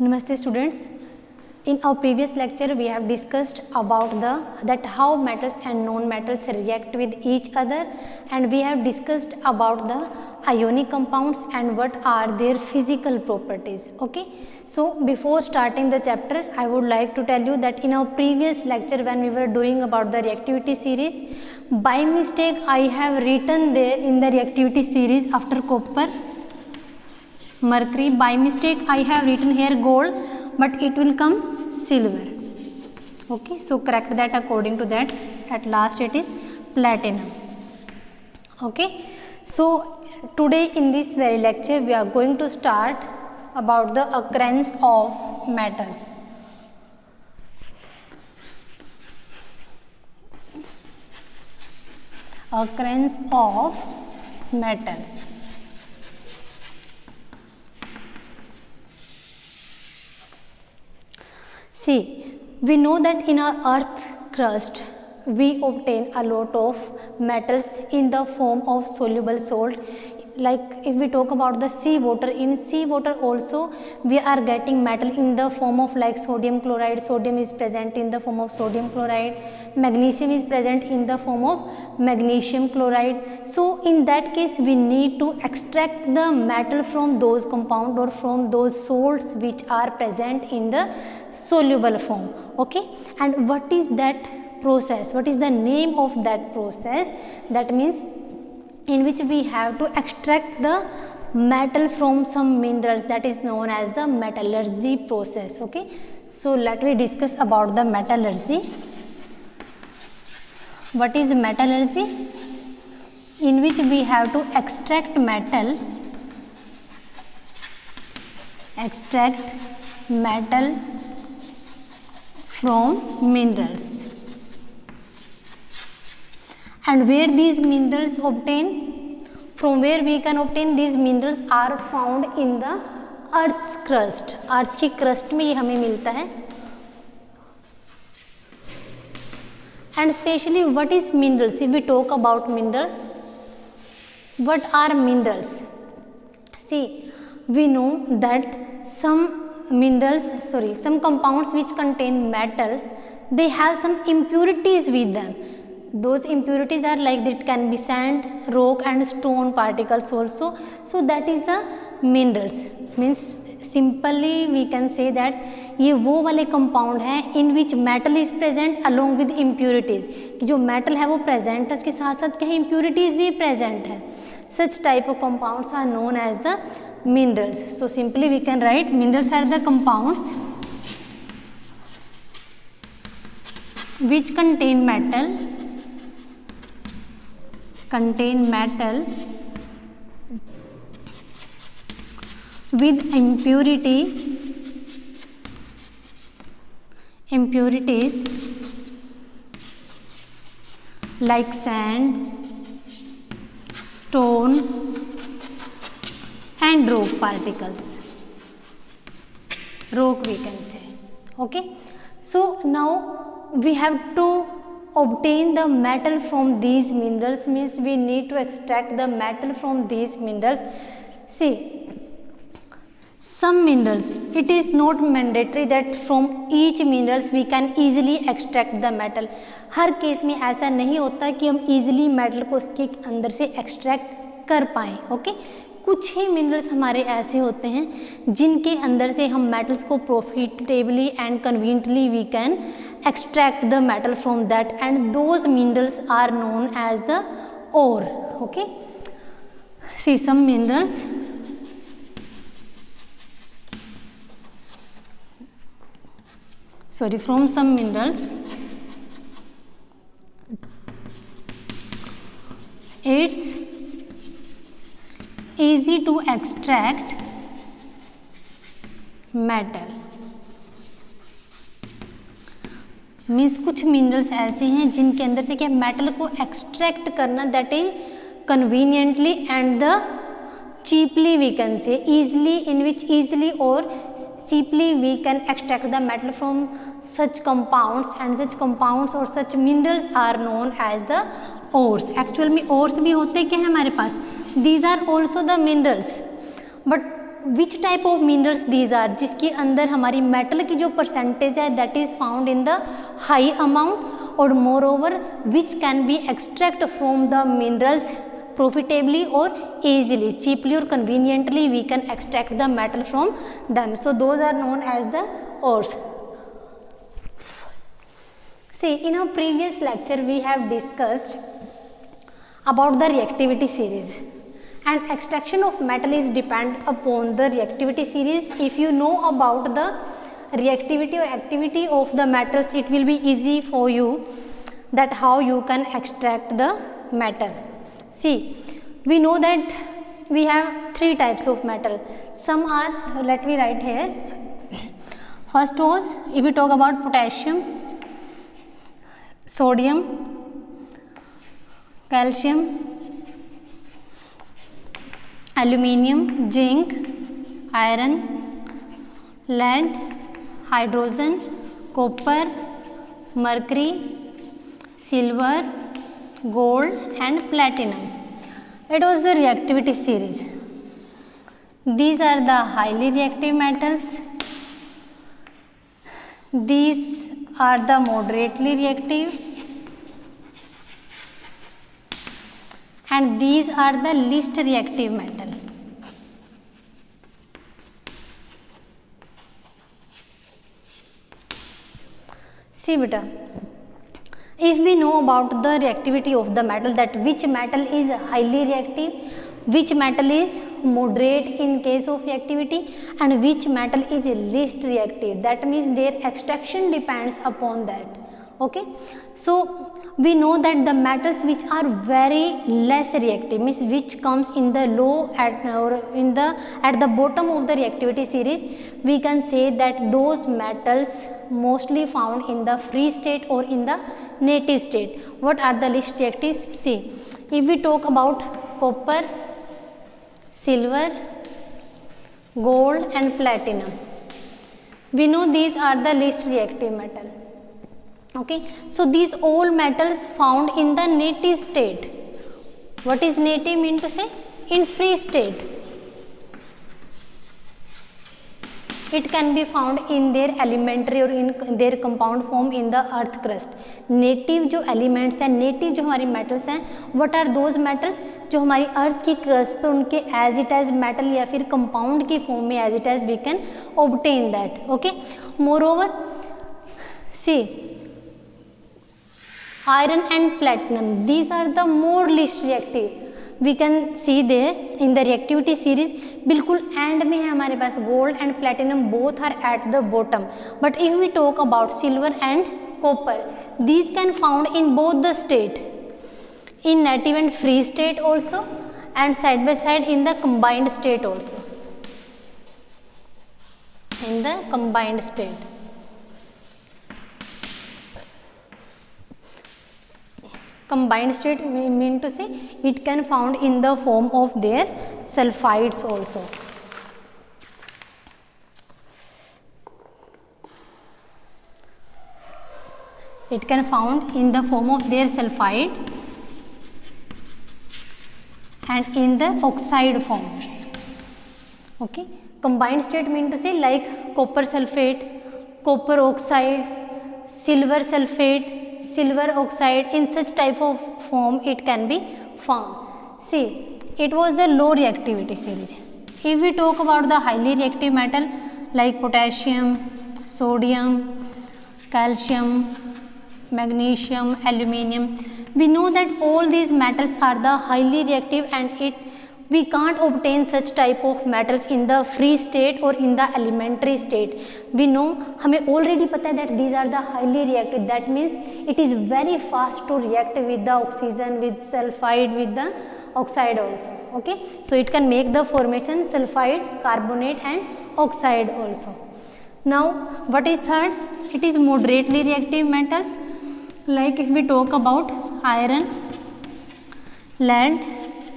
Namaste students. In our previous lecture we have discussed about that how metals and non-metals react with each other, and we have discussed about the ionic compounds and what are their physical properties. Okay, so before starting the chapter I would like to tell you that in our previous lecture when we were doing about the reactivity series, by mistake I have written there in the reactivity series after copper mercury, by mistake I have written here gold, but it will come silver. Okay, so correct that according to that. At last it is platinum. Okay, so today in this very lecture we are going to start about the occurrence of metals. Occurrence of metals. See, we know that in our earth crust we obtain a lot of metals in the form of soluble salt. Like if we talk about the sea water, in sea water also we are getting metal in the form of like sodium chloride. Sodium is present in the form of sodium chloride. Magnesium is present in the form of magnesium chloride. So in that case we need to extract the metal from those compounds or from those salts which are present in the soluble form. Okay, and what is that process? What is the name of that process? That means in which we have to extract the metal from some minerals, that is known as the metallurgy process. Okay, so let me discuss about the metallurgy. What is metallurgy? In which we have to extract metal from minerals. And where these minerals obtain, from where we can obtain these minerals are found in the earth's crust. अर्थ की crust में ये हमें मिलता है. And especially what is minerals? If we talk about mineral, what are minerals? See, we know that some compounds which contain metal, they have some impurities with them. Those impurities are like that can be sand, rock and stone particles also. So that is the minerals. Means simply we can say that ये वो वाले compound हैं in which metal is present along with impurities. कि जो metal है वो present है, उसके साथ साथ क्या है impurities भी present है. Such type of compounds are known as the minerals. So simply we can write minerals are the compounds which contain metal with impurities like sand, stone and rock particles. Rock we can say. Okay, so now we have to obtain the metal from these minerals, means we need to extract the metal from these minerals. See, some minerals, it is not mandatory that from each minerals we can easily extract the metal. Her case में ऐसा नहीं होता कि हम easily metal को उसके अंदर से extract कर पाएँ. ओके, कुछ ही मिनरल्स हमारे ऐसे होते हैं जिनके अंदर से हम मेटल्स को profitably and conveniently we can extract the metal from that, and those minerals are known as the ore. Okay, see some minerals, from some minerals it's easy to extract metal. Means कुछ minerals ऐसे हैं जिनके अंदर से क्या metal को extract करना that is conveniently and the cheaply we can say easily, in which easily or cheaply we can extract the metal from such compounds, and such compounds or such minerals are known as the ores. Actual में ores भी होते क्या है हमारे पास, these are also the minerals, but which type of minerals these are, जिसके अंदर हमारी मेटल की जो परसेंटेज है that is found in the high amount, और more over which can be extract from the minerals profitably or easily, cheaply or conveniently we can extract the metal from them. So those are known as the ores. See, in our previous lecture we have discussed about the reactivity series, and extraction of metal is depend upon the reactivity series. If you know about the reactivity or activity of the metals, it will be easy for you that how you can extract the metal. See, we know that we have three types of metal. Some are, let me write here. First was, if we talk about potassium, sodium, calcium, aluminium, zinc, iron, lead, hydrogen, copper, mercury, silver, gold and platinum. It was the reactivity series. These are the highly reactive metals. These are the moderately reactive, and these are the least reactive metal. See beta, if we know about the reactivity of the metal, that which metal is highly reactive, which metal is moderate in case of reactivity, and which metal is least reactive, that means their extraction depends upon that. Okay, so we know that the metals which are very less reactive, means which comes in the low at the bottom of the reactivity series, we can say that those metals mostly found in the free state or in the native state. What are the least reactive? See, if we talk about copper, silver, gold and platinum, we know these are the least reactive metal. Okay, so these all metals found in the native state. What is native mean to say? In free state. It can be found in their elementary or in their compound form in the earth crust. Native जो elements हैं, native जो हमारी metals हैं, what are those metals जो हमारी earth की crust पे उनके as it as metal या फिर compound की form में as it as we can obtain that. Okay. Moreover, see, iron and platinum, these are the more least reactive. We can see there in the reactivity series, बिल्कुल end में है हमारे पास gold and platinum, both are at the bottom. But if we talk about silver and copper, these can found in both the state, in native and free state also, and side by side in the combined state also, in the combined state. Combined state mean to say it can found in the form of their sulfides also. It can found in the form of their sulfide and in the oxide form. Okay, combined state mean to say like copper sulfate, copper oxide, silver sulfate, silver oxide, in such type of form it can be found. See, it was the low reactivity series. If we talk about the highly reactive metal like potassium, sodium, calcium, magnesium, aluminium, we know that all these metals are the highly reactive, and we can't obtain such type of metals in the free state or in the elementary state. We know, हमें already पता है that these are the highly reactive, that means it is very fast to react with the oxygen, with sulfide, with the oxide also. Okay, so it can make the formation sulfide, carbonate and oxide also. Now what is third? It is moderately reactive metals, like if we talk about iron, lead,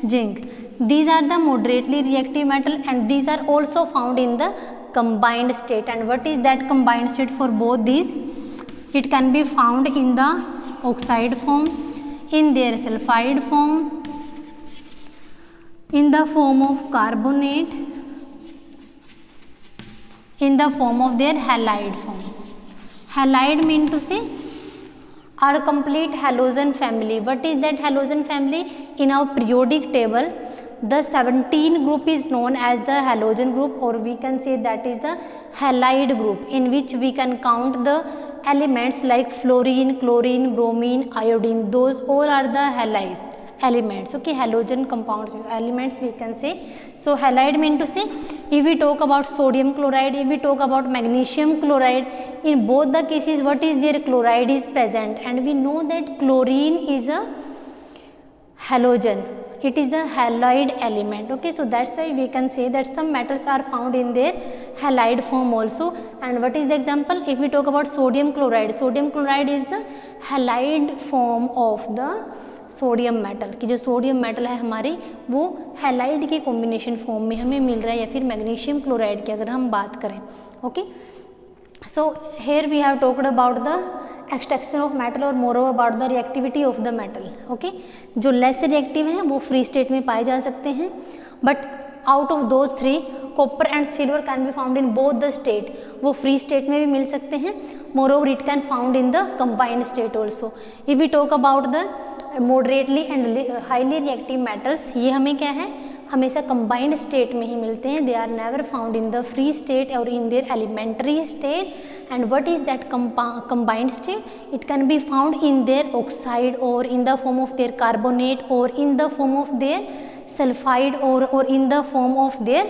zinc. These are the moderately reactive metal, and these are also found in the combined state. And what is that combined state for both these? It can be found in the oxide form, in their sulfide form, in the form of carbonate, in the form of their halide form. Halide mean to say our complete halogen family. What is that halogen family? In our periodic table, the 17 group is known as the halogen group, or we can say that is the halide group, in which we can count the elements like fluorine, chlorine, bromine, iodine. Those all are the halide elements. Okay, halogen compounds, elements we can say. So halide mean to say, if we talk about sodium chloride, if we talk about magnesium chloride, in both the cases what is there? Chloride is present, and we know that chlorine is a halogen. It is the halide element. Okay, so that's why we can say that some metals are found in their halide form also. And what is the example? If we talk about sodium chloride is the halide form of the sodium metal की, जो sodium metal है हमारी वो halide के combination form में हमें मिल रहा है, या फिर मैग्नीशियम क्लोराइड की अगर हम बात करें. Okay, so here we have talked about the extraction of metal or more about the reactivity of the metal. Okay, जो लेस रिएक्टिव हैं वो फ्री स्टेट में पाए जा सकते हैं, but out of those three copper and silver can be found in both the state. वो free state में भी मिल सकते हैं, moreover it can found in the combined state also. If we talk about the moderately and highly reactive metals, ये हमें क्या है, हमेशा कंबाइंड स्टेट में ही मिलते हैं. They are never found in the free state or in their elementary state. And what is that combined state? It can be found in their oxide or in the form of their carbonate or in the form of their sulphide or in the form of their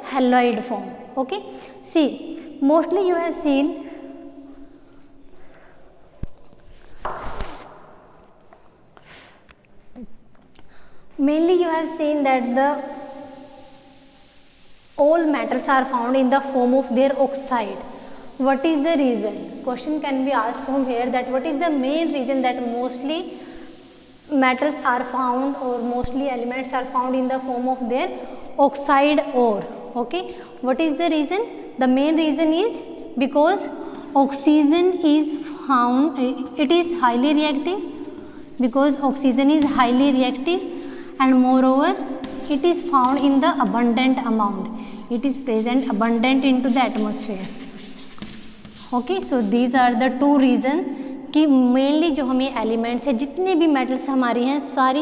haloid form. Okay, see, mostly you have seen that the all metals are found in the form of their oxide. What is the reason? Question can be asked from here, that what is the main reason that mostly metals are found or mostly elements are found in the form of their oxide ore. Okay, what is the reason? The main reason is because oxygen is found, it is highly reactive, because oxygen is highly reactive, and moreover it is found in the abundant amount, it is present abundant into the atmosphere. Okay, so these are the two reasons कि mainly जो हमें elements है, जितने भी metals हमारी हैं सारी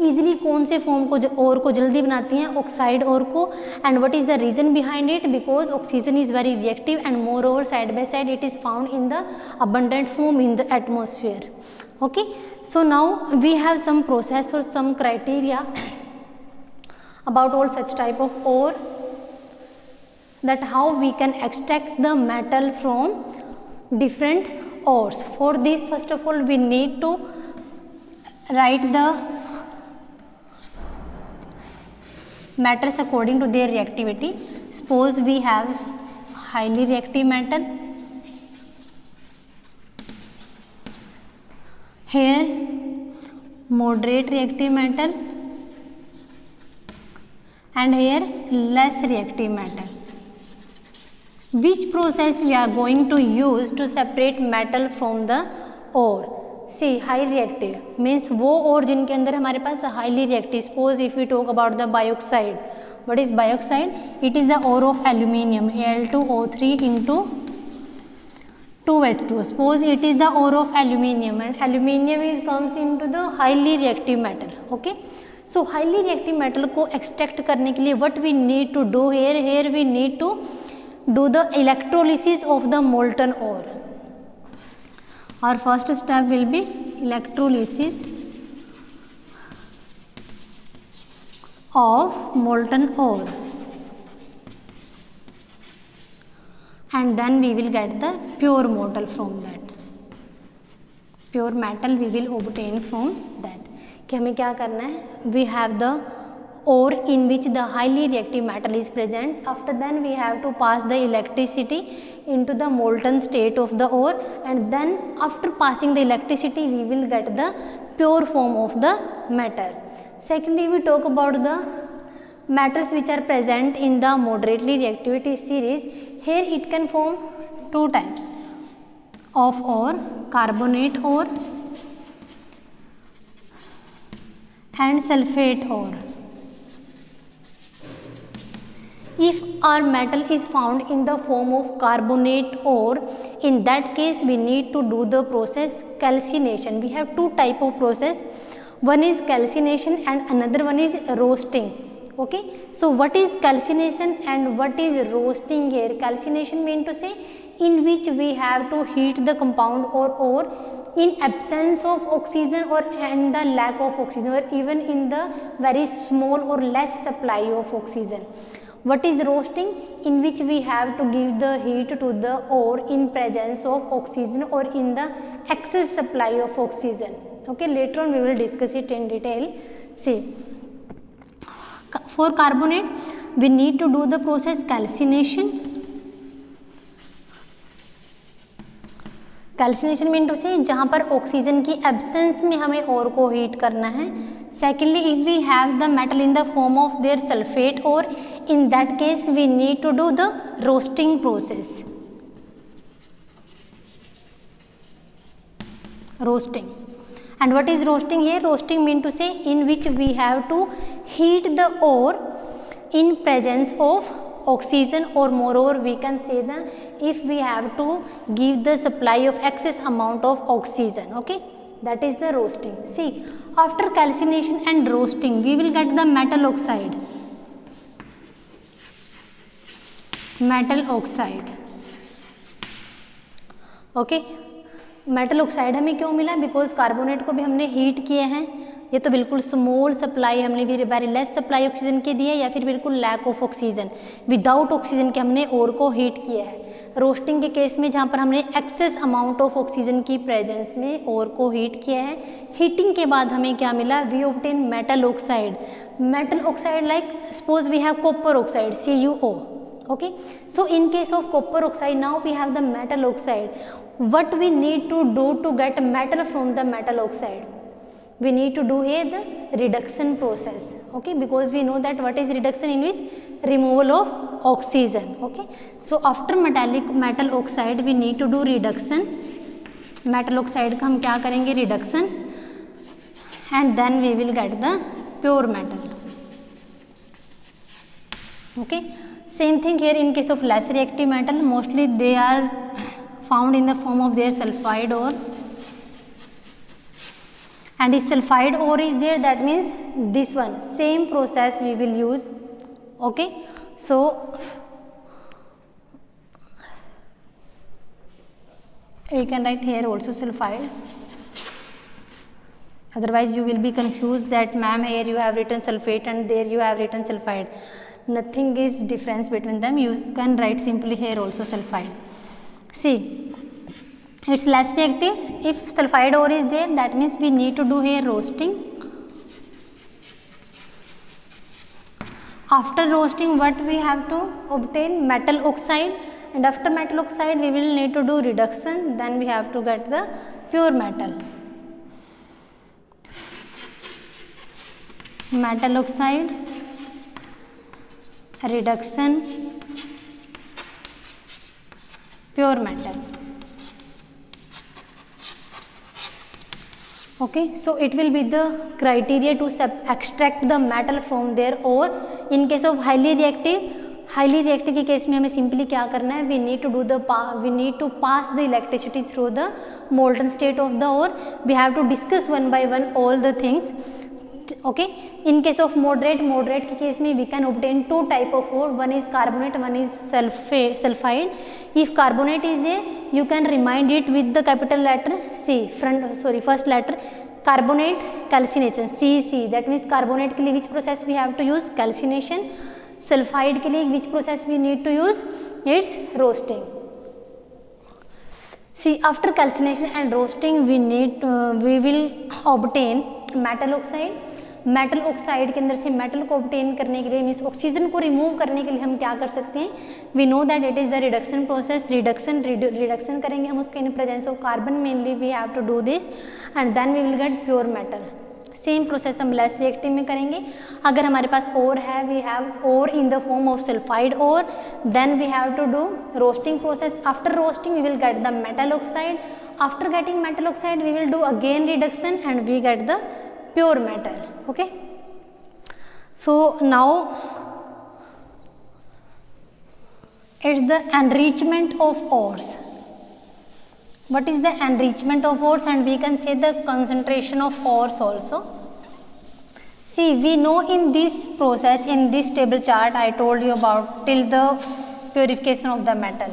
easily कौन से फॉर्म को और को जल्दी बनाती हैं? ऑक्साइड और को. And what is the reason behind it? Because oxygen is very reactive and moreover side by side it is found in the abundant form in the atmosphere. Okay, so now we have some process or some criteria about all such type of ore, that how we can extract the metal from different ores. For this, first of all, we need to write the metals according to their reactivity. Suppose we have highly reactive metal, here moderate reactive metal, and here less reactive metal. Which process we are going to use to separate metal from the ore? See, high reactive means वो ore जिनके अंदर हमारे पास highly reactive. Suppose if we talk about the bioxide, what is bioxide? It is the ore of aluminium, Al2O3 into 2H2. Suppose it is the ore of aluminium, and aluminium is comes into the highly reactive metal. Okay, so highly reactive metal को extract करने के लिए what we need to do here? Here we need to do the electrolysis of the molten ore. Our first step will be electrolysis of molten ore, and then we will get the pure metal from that. Pure metal we will obtain from that. कि हमें क्या करना है? We have the ore in which the highly reactive metal is present. After then we have to pass the electricity into the molten state of the ore, and then after passing the electricity we will get the pure form of the metal. Secondly, we talk about the metals which are present in the moderately reactivity series. Here it can form two types of ore, carbonate ore and sulfate ore. If our metal is found in the form of carbonate ore, in that case we need to do the process calcination. We have two type of process, one is calcination and another one is roasting. Okay, so what is calcination and what is roasting here? Calcination mean to say in which we have to heat the compound or ore in absence of oxygen or and the lack of oxygen, or even in the very small or less supply of oxygen. What is roasting? In which we have to give the heat to the ore in presence of oxygen or in the excess supply of oxygen. Okay, later on we will discuss it in detail. See, for carbonate we need to do the process calcination. Calcination mean to say जहाँ पर oxygen की absence में हमें और को heat करना है. Secondly, if we have the metal in the form of their sulphate or in that case we need to do the roasting process. Roasting. And what is roasting here? Roasting mean to say in which we have to heat the ore in presence of oxygen, or moreover we can say that if we have to give the supply of excess amount of oxygen. Okay, that is the roasting. See, after calcination and roasting we will get the metal oxide. Metal oxide. Okay, metal oxide हमें क्यों मिला? Because carbonate को भी हमने heat किए हैं. ये तो बिल्कुल स्मॉल सप्लाई हमने भी वेरी लेस सप्लाई ऑक्सीजन के दिए, या फिर बिल्कुल lack of oxygen, without oxygen के हमने और को हीट किया है. रोस्टिंग के केस में जहाँ पर हमने एक्सेस अमाउंट ऑफ ऑक्सीजन की प्रेजेंस में और को हीट किया है. हीटिंग के बाद हमें क्या मिला? We obtain metal oxide. Metal oxide like suppose we have copper oxide CuO. Okay, so in case of copper oxide now we have the metal oxide. What we need to do to get metal from the metal oxide? We need to do here the reduction process. Okay, because we know that what is reduction, in which removal of oxygen. Okay, so after metal oxide we need to do reduction. metal oxide का हम क्या करेंगे? reduction, and then we will get the pure metal. Okay, same thing here in case of less reactive metal, mostly they are found in the form of their sulfide ore, and if sulfide ore is there, that means this one same process we will use. Okay, so we can write here also sulfide, otherwise you will be confused that ma'am here you have written sulfate and there you have written sulfide. Nothing is difference between them. You can write simply here also sulfide. See, it's less reactive. If sulfide ore is there, that means we need to do here roasting. After roasting, what we have to obtain? Metal oxide, and after metal oxide we will need to do reduction, then we have to get the pure metal. Metal oxide, reduction, pure metal. Okay, so it will be the criteria to extract the metal from there. Or in case of highly reactive के case में हमें simply क्या करना है? we need to pass the electricity through the molten state of the ore. We have to discuss one by one all the things. Okay, in case of moderate के case में we can obtain two type of ore, one is carbonate, one is sulfide. If carbonate is there, you can remind it with the capital letter C, first letter, carbonate calcination, CC. That means carbonate के लिए which process we have to use? Calcination. Sulfide के लिए which process we need to use? It's roasting. See, after calcination and roasting we will obtain metal oxide. Metal oxide के अंदर से metal को obtain करने के लिए, मीन्स ऑक्सीजन को रिमूव करने के लिए हम क्या कर सकते हैं? We know that it is the reduction process. Reduction करेंगे हम उसके in presence of carbon, mainly we have to do this, and then we will get pure metal. Same process हम लेस रिएक्टिव में करेंगे. अगर हमारे पास ओर है, we have ore in the form of sulphide ore, then we have to do roasting process. After roasting we will get the metal oxide. After getting metal oxide we will do again reduction and we get the pure metal. Okay, so now It's the enrichment of ores. What is the enrichment of ores? And we can say the concentration of ores also. See, we know in this process, in this table chart I told you about till the purification of the metal.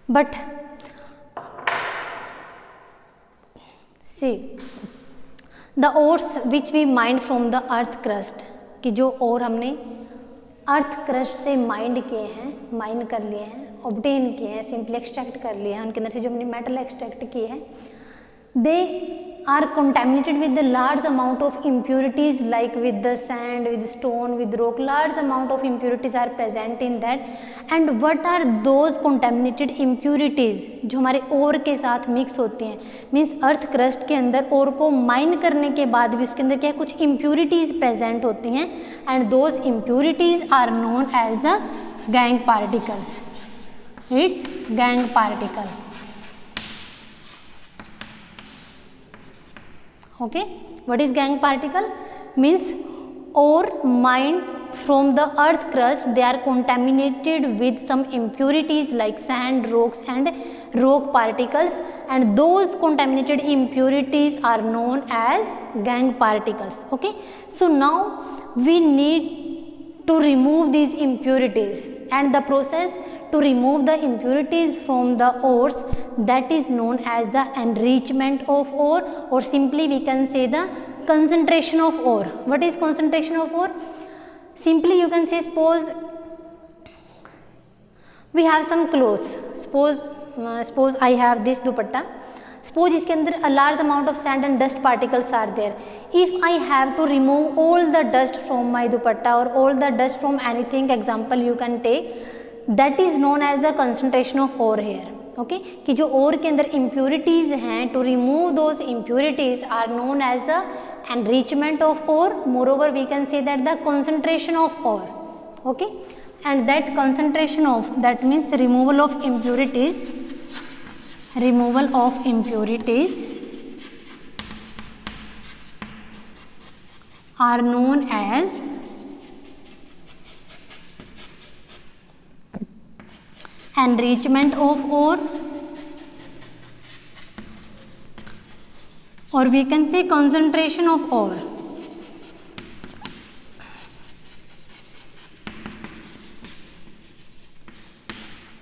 But see, the ores which we mined from the earth crust, कि जो और हमने earth crust से mind किए हैं, mine कर लिए हैं, ऑब्टेन किए हैं, सिंपली एक्सट्रैक्ट कर लिए हैं, उनके अंदर से जो हमने मेटल एक्सट्रैक्ट किए हैं, दे are contaminated with the large amount of impurities, like with the sand, with stone, with rock. Large amount of impurities are present in that. And what are those contaminated impurities जो हमारे ओर के साथ mix होती हैं? Means earth crust के अंदर ओर को mine करने के बाद भी उसके अंदर क्या कुछ impurities प्रेजेंट होती हैं, and those impurities are known as the gangue particles. It's gangue particle. Okay, what is gangue particle? Means ore mined from the earth crust, they are contaminated with some impurities like sand, rocks and rock particles, and those contaminated impurities are known as gangue particles. Okay, so now we need to remove these impurities, and the process to remove the impurities from the ores, that is known as the enrichment of ore, or simply we can say the concentration of ore. What is concentration of ore? Simply you can say, suppose we have some clothes, suppose I have this dupatta, suppose इसके अंदर a large amount of sand and dust particles are there. If I have to remove all the dust from my dupatta or all the dust from anything, example you can take, that is known as the concentration of ore here. Okay, कि जो ore के अंदर impurities हैं, to remove those impurities are known as the enrichment of ore. Moreover, we can say that the concentration of ore. Okay, and that concentration of, that means removal of impurities, are known as enrichment of ore, or we can say concentration of ore.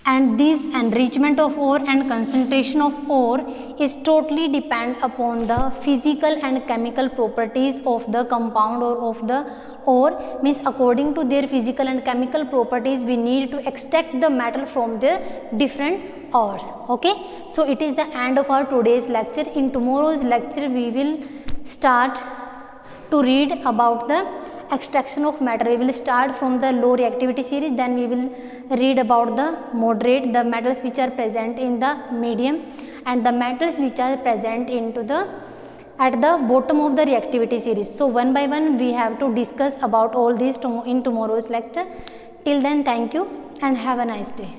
And this enrichment of ore and concentration of ore is totally depend upon the physical and chemical properties of the compound or of the ore. Means according to their physical and chemical properties, we need to extract the metal from the different ores. Okay, so it is the end of our today's lecture. In tomorrow's lecture we will start to read about the extraction of metal. We will start from the low reactivity series, then we will read about the moderate, the metals which are present in the medium, and the metals which are present into the at the bottom of the reactivity series. So one by one we have to discuss about all these in tomorrow's lecture. Till then, thank you and have a nice day.